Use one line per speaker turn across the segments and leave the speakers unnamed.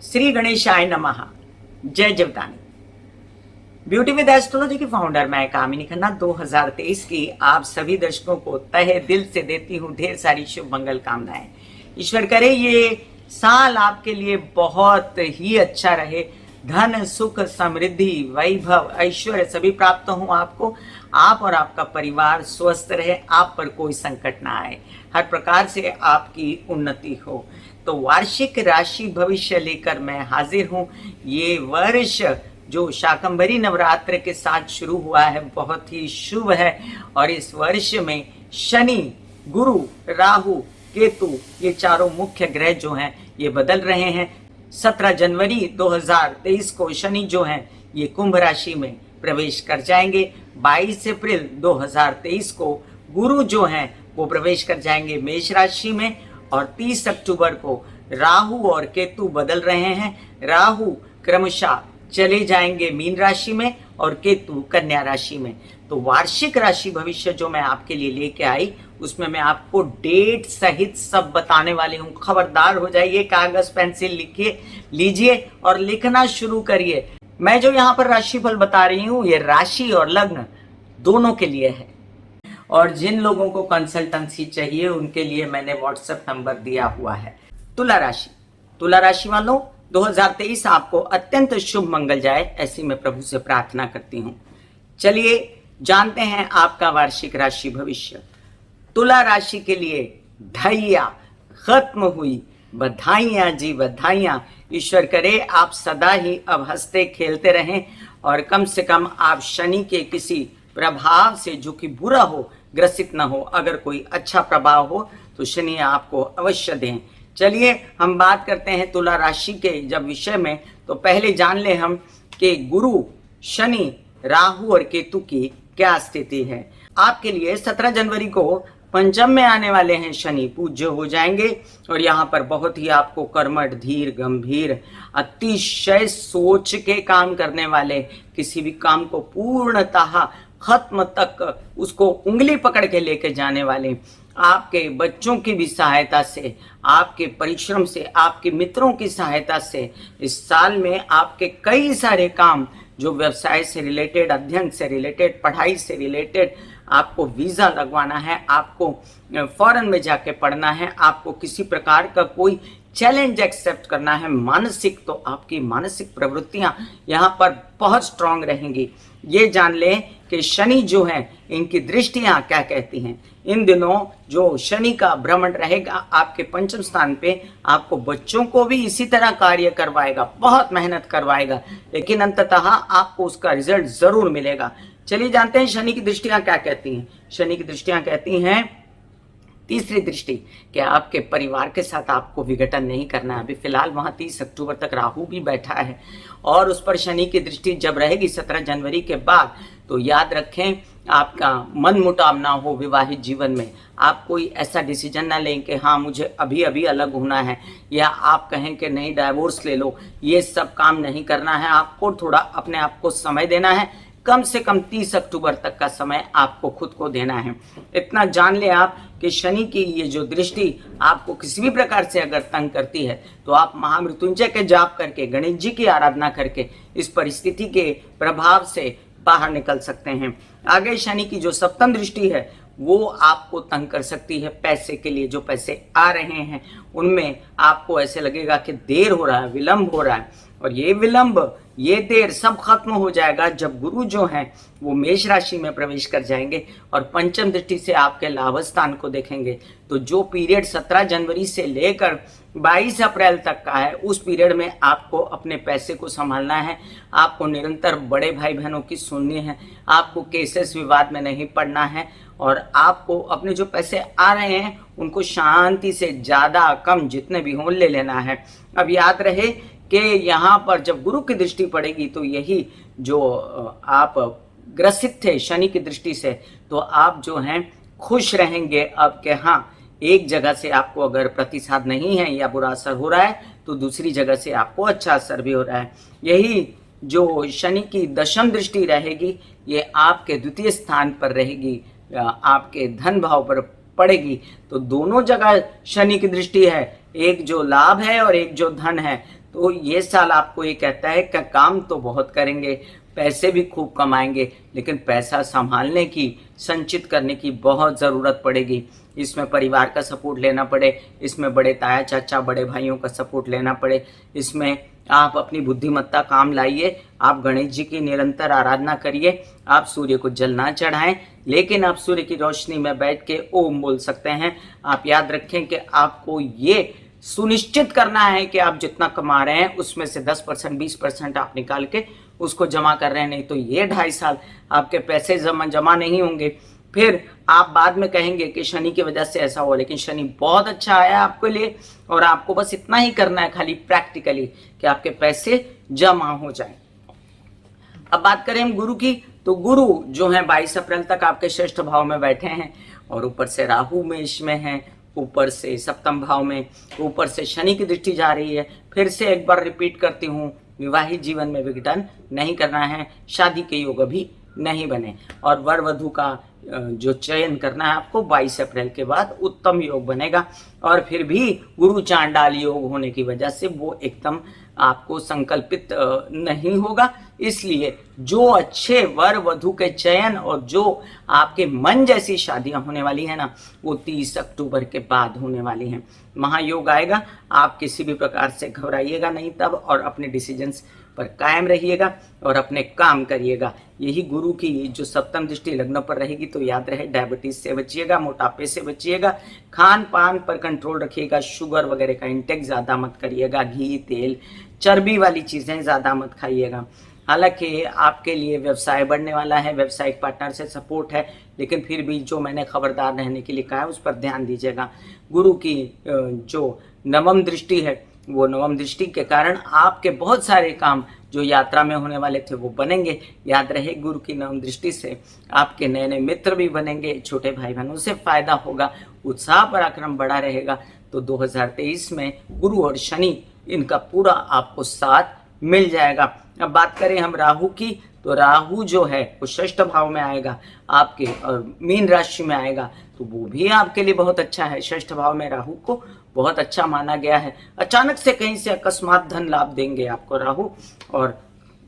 श्री गणेशाय नमः। जय जीवदानी। ब्यूटी विद एस्ट्रोलॉजी की फाउंडर मैं कामिनी खन्ना 2023 की आप सभी दर्शकों को तहे दिल से देती हूँ ढेर सारी शुभ मंगल कामनाएं। ईश्वर करे ये साल आपके लिए बहुत ही अच्छा रहे। धन सुख समृद्धि वैभव ऐश्वर्य सभी प्राप्त हो आपको। आप और आपका परिवार स्वस्थ रहे, आप पर कोई संकट ना आए, हर प्रकार से आपकी उन्नति हो। तो वार्षिक राशि भविष्य लेकर मैं हाजिर हूँ। ये वर्ष जो शाकंभरी नवरात्र के साथ शुरू हुआ है बहुत ही शुभ है और इस वर्ष में शनि, गुरु, राहु, केतु ये चारों मुख्य ग्रह जो हैं ये बदल रहे हैं। 17 जनवरी 2023 को शनि जो हैं ये कुंभ राशि में प्रवेश कर जाएंगे। 22 अप्रैल 2023 को गुरु जो हैं वो प्रवेश कर जाएंगे मेष राशि में और 30 अक्टूबर को राहु और केतु बदल रहे हैं। राहु क्रमशः चले जाएंगे मीन राशि में और केतु कन्या राशि में। तो वार्षिक राशि भविष्य जो मैं आपके लिए लेके आई उसमें मैं आपको डेट सहित सब बताने वाली हूँ। खबरदार हो जाइए, कागज पेंसिल लिखिए लीजिए और लिखना शुरू करिए। मैं जो यहाँ पर राशिफल बता रही हूँ ये राशि और लग्न दोनों के लिए है और जिन लोगों को कंसल्टेंसी चाहिए उनके लिए मैंने व्हाट्सएप नंबर दिया हुआ है। तुला राशि वालों 2023 आपको अत्यंत शुभ मंगल जाए ऐसी मैं प्रभु से प्रार्थना करती हूँ। चलिए जानते हैं आपका वार्षिक राशि भविष्य। तुला राशि के लिए ढैया खत्म हुई, बधाइयां जी बधाइयां। ईश्वर करे आप सदा ही अब हंसते खेलते रहें और कम से कम आप शनि के किसी प्रभाव से जो कि बुरा हो ग्रसित न हो। अगर कोई अच्छा प्रभाव हो तो शनि आपको अवश्य दें। चलिए हम बात करते हैं तुला राशि के जब विषय में। तो पहले जान ले हम कि गुरु, शनि, राहु और केतु की क्या स्थिति है। आपके लिए 17 जनवरी को पंचम में आने वाले हैं शनि, पूज्य हो जाएंगे और यहाँ पर बहुत ही आपको कर्मठ, धीर, गंभीर, अतिशय सोच के काम करने वाले, किसी भी काम को पूर्णतः खत्म तक उसको उंगली पकड़ के लेके जाने वाले, आपके बच्चों की भी सहायता से, आपके परिश्रम से, आपके मित्रों की सहायता से इस साल में आपके कई सारे काम जो व्यवसाय से रिलेटेड, अध्ययन से रिलेटेड, पढ़ाई से रिलेटेड, आपको वीज़ा लगवाना है, आपको फॉरेन में जाके पढ़ना है, आपको किसी प्रकार का कोई चैलेंज एक्सेप्ट करना है, मानसिक, तो आपकी मानसिक प्रवृत्तियां यहाँ पर बहुत स्ट्रांग रहेंगी। ये जान लें कि शनि जो है इनकी दृष्टियां क्या कहती हैं। इन दिनों जो शनि का भ्रमण रहेगा आपके पंचम स्थान पे, आपको बच्चों को भी इसी तरह कार्य करवाएगा, बहुत मेहनत करवाएगा, लेकिन अंततः आपको उसका रिजल्ट जरूर मिलेगा। चलिए जानते हैं शनि की दृष्टियां क्या कहती हैं। शनि की दृष्टियां कहती हैं, तीसरी दृष्टि, कि आपके परिवार के साथ आपको विघटन नहीं करना है। अभी फिलहाल वहां 30 अक्टूबर तक राहु भी बैठा है और उस पर शनि की दृष्टि जब रहेगी 17 जनवरी के बाद, तो याद रखें आपका मन मुटाव ना हो विवाहित जीवन में। आप कोई ऐसा डिसीजन ना लें कि हाँ मुझे अभी अभी अलग होना है, या आप कहें कि नहीं डाइवोर्स ले लो। ये सब काम नहीं करना है। आपको थोड़ा अपने आप को समय देना है। कम से कम 30 अक्टूबर तक का समय आपको खुद को देना है। इतना जान ले आप कि शनि की ये जो दृष्टि आपको किसी भी प्रकार से अगर तंग करती है तो आप महामृत्युंजय के जाप करके, गणेश जी की आराधना करके इस परिस्थिति के प्रभाव से बाहर निकल सकते हैं। आगे शनि की जो सप्तम दृष्टि है वो आपको तंग कर सकती है। पैसे के लिए जो पैसे आ रहे हैं उनमें आपको ऐसे लगेगा कि देर हो रहा है, विलंब हो रहा है, और ये विलंब, ये देर सब खत्म हो जाएगा जब गुरु जो हैं वो मेष राशि में प्रवेश कर जाएंगे और पंचम दृष्टि से आपके लाभ स्थान को देखेंगे। तो जो पीरियड 17 जनवरी से लेकर 22 अप्रैल तक का है उस पीरियड में आपको अपने पैसे को संभालना है। आपको निरंतर बड़े भाई बहनों की सुननी है, आपको केसेस विवाद में नहीं पड़ना है और आपको अपने जो पैसे आ रहे हैं उनको शांति से ज़्यादा कम जितने भी हों ले लेना है। अब याद रहे कि यहाँ पर जब गुरु की दृष्टि पड़ेगी तो यही जो आप ग्रसित थे शनि की दृष्टि से, तो आप जो हैं खुश रहेंगे अब कि हाँ एक जगह से आपको अगर प्रतिसाद नहीं है या बुरा असर हो रहा है तो दूसरी जगह से आपको अच्छा असर भी हो रहा है। यही जो शनि की दशम दृष्टि रहेगी ये आपके द्वितीय स्थान पर रहेगी, आपके धन भाव पर पड़ेगी। तो दोनों जगह शनि की दृष्टि है, एक जो लाभ है और एक जो धन है, तो ये साल आपको ये कहता है कि काम तो बहुत करेंगे, पैसे भी खूब कमाएंगे, लेकिन पैसा संभालने की, संचित करने की बहुत ज़रूरत पड़ेगी। इसमें परिवार का सपोर्ट लेना पड़े, इसमें बड़े ताया चाचा बड़े भाइयों का सपोर्ट लेना पड़े, इसमें आप अपनी बुद्धिमत्ता काम लाइए, आप गणेश जी की निरंतर आराधना करिए, आप सूर्य को जल ना चढ़ाएं, लेकिन आप सूर्य की रोशनी में बैठ के ओम बोल सकते हैं। आप याद रखें कि आपको ये सुनिश्चित करना है कि आप जितना कमा रहे हैं उसमें से 10% 20% आप निकाल के उसको जमा कर रहे हैं, नहीं तो ये 2.5 साल आपके पैसे जमा नहीं होंगे। फिर आप बाद में कहेंगे कि शनि की वजह से ऐसा हुआ, लेकिन शनि बहुत अच्छा आया आपके लिए और आपको बस इतना ही करना है खाली प्रैक्टिकली कि आपके पैसे जमा हो जाएं। अब बात करें हम गुरु की, तो गुरु जो है 22 अप्रैल तक आपके षष्ठ भाव में बैठे हैं और ऊपर से राहु मेष में है, ऊपर से सप्तम भाव में, ऊपर से शनि की दृष्टि जा रही है। फिर से एक बार रिपीट करती हूँ, विवाहित जीवन में विघटन नहीं करना है, शादी के योग अभी नहीं बने और वर वधु का जो चयन करना है आपको 22 अप्रैल के बाद उत्तम योग बनेगा। और फिर भी गुरु चांडाल योग होने की वजह से वो एकदम आपको संकल्पित नहीं होगा, इसलिए जो अच्छे वर वधु के चयन और जो आपके मन जैसी शादियां होने वाली है ना, वो 30 अक्टूबर के बाद होने वाली हैं। महायोग आएगा, आप किसी भी प्रकार से घबराइएगा नहीं तब, और अपने डिसीजंस पर कायम रहिएगा और अपने काम करिएगा। यही गुरु की जो सप्तम दृष्टि लग्न पर रहेगी, तो याद रहे डायबिटीज से बचिएगा, मोटापे से बचिएगा, खान पान पर कंट्रोल रखिएगा, शुगर वगैरह का इंटेक ज़्यादा मत करिएगा, घी तेल चर्बी वाली चीज़ें ज़्यादा मत खाइएगा। हालांकि आपके लिए व्यवसाय बढ़ने वाला है, व्यवसायिक पार्टनर से सपोर्ट है, लेकिन फिर भी जो मैंने खबरदार रहने के लिए कहा है उस पर ध्यान दीजिएगा। गुरु की जो नवम दृष्टि है, वो नवम दृष्टि के कारण आपके बहुत सारे काम जो यात्रा में होने वाले थे वो बनेंगे। याद रहे गुरु की नवम दृष्टि से आपके नए नए मित्र भी बनेंगे, छोटे भाई बहनों से फायदा होगा, उत्साह पराक्रम बढ़ा रहेगा। तो 2023 में गुरु और शनि इनका पूरा आपको साथ मिल जाएगा। अब बात करें हम राहु की, तो राहु जो है वो षष्ठ भाव में आएगा आपके और मीन राशि में आएगा, तो वो भी आपके लिए बहुत अच्छा है। षष्ठ भाव में राहु को बहुत अच्छा माना गया है। अचानक से कहीं से अकस्मात धन लाभ देंगे आपको राहु, और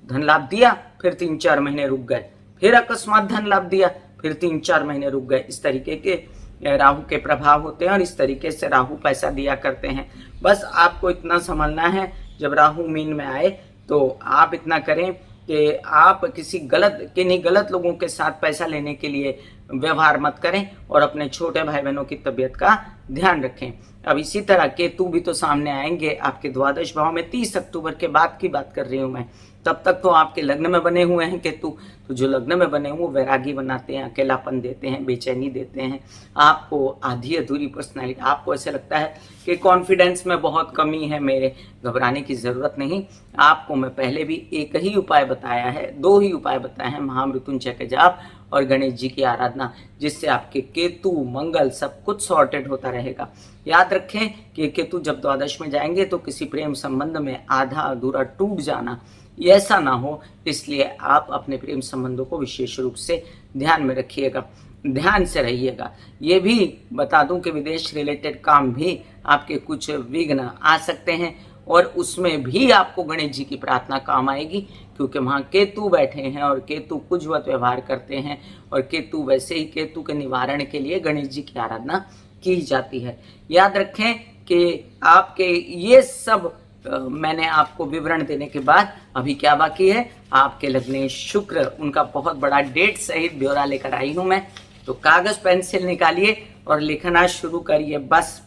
धन लाभ दिया फिर 3-4 महीने रुक गए, फिर अकस्मात धन लाभ दिया फिर 3-4 महीने रुक गए। इस तरीके के राहु के प्रभाव होते हैं और इस तरीके से राहु पैसा दिया करते हैं। बस आपको इतना समझना है, जब राहु मीन में आए तो आप इतना करें कि आप किसी गलत लोगों के साथ पैसा लेने के लिए व्यवहार मत करें और अपने छोटे भाई बहनों की तबीयत का ध्यान रखें। अब इसी तरह केतु भी तो सामने आएंगे आपके द्वादश भाव में, 30 अक्टूबर के बाद की बात कर रही हूँ मैं। तब तक तो आपके लग्न में बने हुए हैं केतु, तो जो लग्न में बने हुए वैरागी बनाते हैं, अकेलापन देते हैं, बेचैनी देते हैं, आपको आधी अधूरी पर्सनैलिटी, आपको ऐसे लगता है कि कॉन्फिडेंस में बहुत कमी है मेरे। घबराने की ज़रूरत नहीं। आपको मैं पहले भी एक ही उपाय बताया है, 2 ही उपाय बताए हैं, महामृत्युंजय के जाप और गणेश जी की आराधना, जिससे आपके केतु मंगल सब कुछ सॉर्टेड होता रहेगा। याद रखें कि केतु जब द्वादश में जाएंगे तो किसी प्रेम संबंध में आधा अधूरा टूट जाना, ऐसा ना हो, इसलिए आप अपने प्रेम संबंधों को विशेष रूप से ध्यान में रखिएगा, ध्यान से रहिएगा। ये भी बता दूं कि विदेश रिलेटेड काम भी आपके कुछ विघ्न आ सकते हैं और उसमें भी आपको गणेश जी की प्रार्थना काम आएगी, क्योंकि वहाँ केतु बैठे हैं और केतु कुजवत व्यवहार करते हैं, और केतु वैसे ही केतु के निवारण के लिए गणेश जी की आराधना की जाती है। याद रखें कि आपके ये सब मैंने आपको विवरण देने के बाद अभी क्या बाकी है, आपके लग्नेश शुक्र, उनका बहुत बड़ा डेट सहित ब्यौरा लेकर आई हूं मैं। तो कागज पेंसिल निकालिए और लिखना शुरू करिए। बस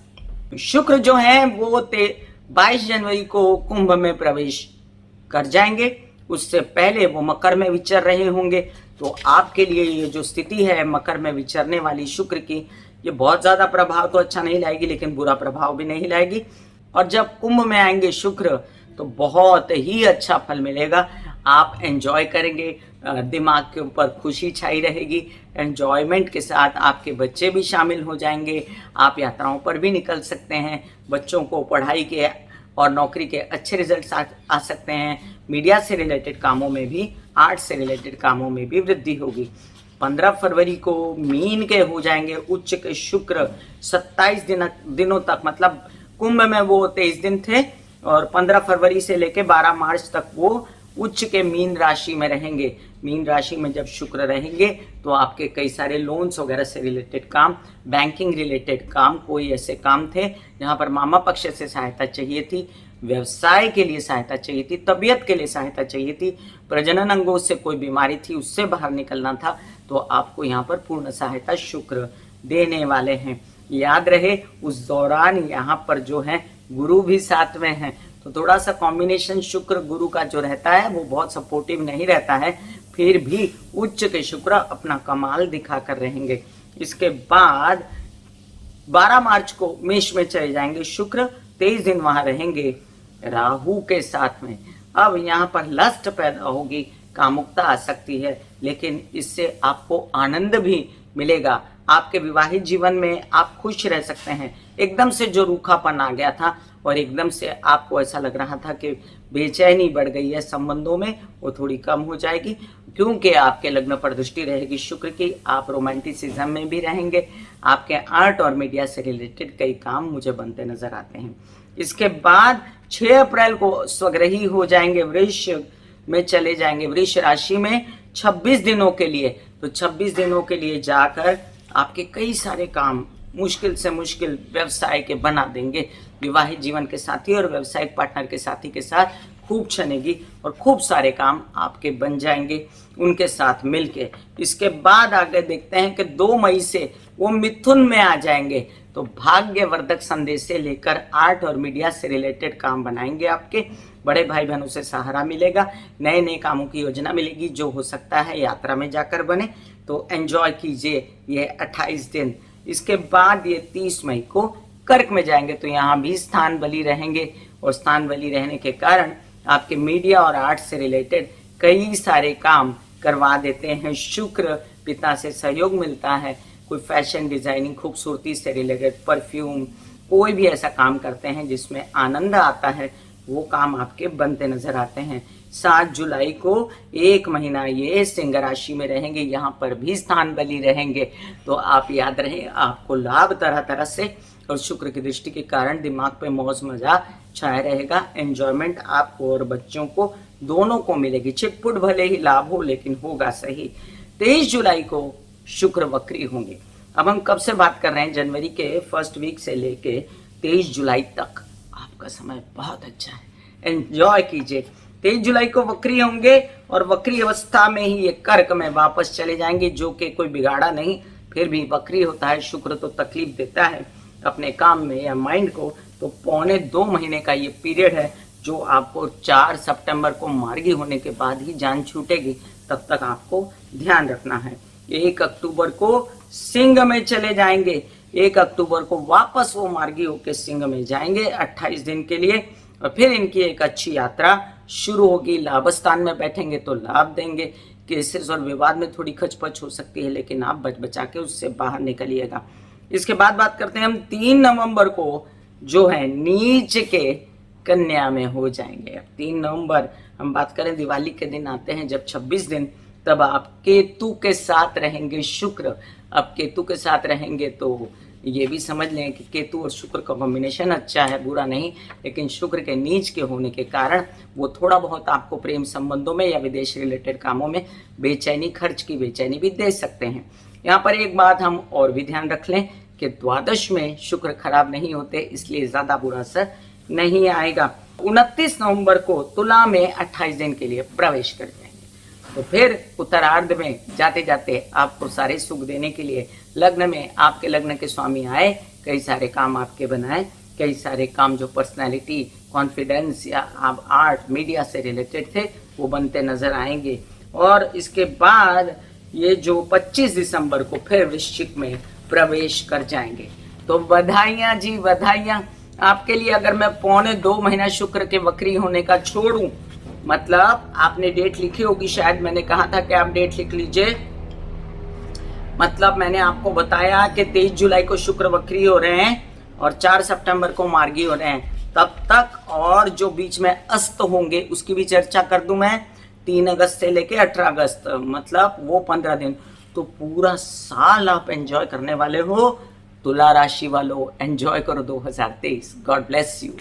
शुक्र जो है वो 22 जनवरी को कुंभ में प्रवेश कर जाएंगे, उससे पहले वो मकर में विचर रहे होंगे। तो आपके लिए ये जो स्थिति है मकर में विचरने वाली शुक्र की, ये बहुत ज़्यादा प्रभाव तो अच्छा नहीं लाएगी, लेकिन बुरा प्रभाव भी नहीं लाएगी। और जब कुंभ में आएंगे शुक्र तो बहुत ही अच्छा फल मिलेगा। आप एंजॉय करेंगे, दिमाग के ऊपर खुशी छाई रहेगी, एंजॉयमेंट के साथ आपके बच्चे भी शामिल हो जाएंगे, आप यात्राओं पर भी निकल सकते हैं, बच्चों को पढ़ाई के और नौकरी के अच्छे रिजल्ट्स आ सकते हैं, मीडिया से रिलेटेड कामों में भी, आर्ट से रिलेटेड कामों में भी वृद्धि होगी। 15 फरवरी को मीन के हो जाएंगे उच्च के शुक्र 27 दिनों तक, मतलब कुंभ में वो 23 दिन थे और 15 फरवरी से लेकर 12 मार्च तक वो उच्च के मीन राशि में रहेंगे। मीन राशि में जब शुक्र रहेंगे तो आपके कई सारे लोन्स वगैरह से रिलेटेड काम, बैंकिंग रिलेटेड काम, कोई ऐसे काम थे जहां पर मामा पक्ष से सहायता चाहिए थी, व्यवसाय के लिए सहायता चाहिए थी, तबीयत के लिए सहायता चाहिए थी, प्रजनन अंगों से कोई बीमारी थी उससे बाहर निकलना था, तो आपको यहाँ पर पूर्ण सहायता शुक्र देने वाले हैं। याद रहे उस दौरान यहाँ पर जो है गुरु भी साथ में है, तो थोड़ा सा कॉम्बिनेशन शुक्र गुरु का जो रहता है वो बहुत सपोर्टिव नहीं रहता है, फिर भी उच्च के शुक्र अपना कमाल दिखा कर रहेंगे। इसके बाद 12 मार्च को मेष में चले जाएंगे शुक्र, 23 दिन वहां रहेंगे राहु के साथ में। अब यहाँ पर लस्ट पैदा होगी, कामुकता आ सकती है, लेकिन इससे आपको आनंद भी मिलेगा। आपके विवाहित जीवन में आप खुश रह सकते हैं। एकदम से जो रूखापन आ गया था और एकदम से आपको ऐसा लग रहा था कि बेचैनी बढ़ गई है संबंधों में, वो थोड़ी कम हो जाएगी, क्योंकि आपके लग्न पर दृष्टि रहेगी शुक्र की। आप रोमांटिसिज्म में भी रहेंगे। आपके आर्ट और मीडिया से रिलेटेड कई काम मुझे बनते नजर आते हैं। इसके बाद 6 अप्रैल को स्वग्रही हो जाएंगे, वृष में चले जाएंगे, वृष राशि में 26 दिनों के लिए। तो 26 दिनों के लिए जाकर आपके कई सारे काम मुश्किल से मुश्किल व्यवसाय के बना देंगे। विवाहित जीवन के साथी और व्यवसायिक पार्टनर के साथी के साथ खूब चलेगी और खूब सारे काम आपके बन जाएंगे उनके साथ मिलके। इसके बाद आगे देखते हैं कि 2 मई से वो मिथुन में आ जाएंगे, तो भाग्यवर्धक संदेश से लेकर आर्ट और मीडिया से रिलेटेड काम बनाएंगे। आपके बड़े भाई बहनों से सहारा मिलेगा, नए नए कामों की योजना मिलेगी, जो हो सकता है यात्रा में जाकर बने, तो एंजॉय कीजिए ये 28 दिन। इसके बाद ये 30 मई को कर्क में जाएंगे, तो यहाँ भी स्थान बली रहेंगे और स्थान बली रहने के कारण आपके मीडिया और आर्ट से रिलेटेड कई सारे काम करवा देते हैं शुक्र। पिता से सहयोग मिलता है, कोई फैशन डिजाइनिंग, खूबसूरती से रिलेटेड, परफ्यूम, कोई भी ऐसा काम करते हैं जिसमें आनंद आता है, वो काम आपके बनते नजर आते हैं। 7 जुलाई को 1 महीना ये सिंह राशि में रहेंगे, यहाँ पर भी स्थान बली रहेंगे, तो आप याद रहे आपको लाभ तरह तरह से और शुक्र की दृष्टि के कारण दिमाग पे मौज मजा छाया रहेगा। एंजॉयमेंट आपको और बच्चों को दोनों को मिलेगी। छिटपुट भले ही लाभ हो, लेकिन होगा सही। 23 जुलाई को शुक्र वक्री होंगे। अब हम कब से बात कर रहे हैं? जनवरी के फर्स्ट वीक से लेके 23 जुलाई तक आपका समय बहुत अच्छा है, एंजॉय कीजिए। 23 जुलाई को वक्री होंगे और वक्री अवस्था में ही ये कर्क में वापस चले जाएंगे, जो कि कोई बिगाड़ा नहीं, फिर भी वक्री होता है। शुक्र तो तकलीफ देता है अपने काम में या माइंड को, तो 2.25 महीने का ये पीरियड है, जो आपको 4 सितंबर को मार्गी होने के बाद ही जान छूटेगी, तब तक आपको ध्यान रखना है। 1 अक्टूबर को सिंह में चले जाएंगे, 1 अक्टूबर को वापस वो मार्गी होकर सिंह में जाएंगे 28 दिन के लिए, और फिर इनकी एक अच्छी यात्रा शुरू होगी। लाभ स्थान में बैठेंगे तो लाभ देंगे। केसेस और विवाद में थोड़ी खचपच हो सकती है, लेकिन आप बच बचा के उससे बाहर निकलिएगा। इसके बाद बात करते हैं हम 3 नवंबर को, जो है नीच के कन्या में हो जाएंगे। 3 नवंबर हम बात करें, दिवाली के दिन आते हैं जब 26 दिन, तब आप केतु के साथ रहेंगे शुक्र। अब केतु के साथ रहेंगे तो ये भी समझ लें कि केतु और शुक्र का कॉम्बिनेशन अच्छा है, बुरा नहीं, लेकिन शुक्र के नीच के होने के कारण वो थोड़ा बहुत आपको प्रेम संबंधों में या विदेश रिलेटेड कामों में बेचैनी, खर्च की बेचैनी भी दे सकते हैं। यहाँ पर एक बात हम और भी ध्यान रख लें कि द्वादश में शुक्र खराब नहीं होते, इसलिए ज्यादा बुरा असर नहीं आएगा। 29 नवंबर को तुला में 28 दिन के लिए प्रवेश कर जाएंगे, तो फिर उत्तरार्ध में जाते जाते आपको सारे सुख देने के लिए लग्न में आपके लग्न के स्वामी आए, कई सारे काम आपके बनाए, कई सारे काम जो पर्सनालिटी, कॉन्फिडेंस या आप आर्ट मीडिया से रिलेटेड थे वो बनते नजर आएंगे। और इसके बाद ये जो 25 दिसंबर को फिर वृश्चिक में प्रवेश कर जाएंगे। तो बधाइयां जी, बधाइयां आपके लिए। अगर मैं 2.25 महीना शुक्र के वक्री होने का छोड़ूं, मतलब आपने डेट लिखी होगी, शायद मैंने कहा था कि आप डेट लिख लीजिए, मतलब मैंने आपको बताया कि 23 जुलाई को शुक्र वक्री हो रहे हैं और 4 सितंबर को मार्गी हो रहे हैं, तब तक और जो बीच में अस्त होंगे उसकी भी चर्चा कर दूं मैं। 3 अगस्त से लेके 18 अगस्त, मतलब वो 15 दिन, तो पूरा साल आप एंजॉय करने वाले हो। तुला राशि वालों, एंजॉय करो 2023। God bless you.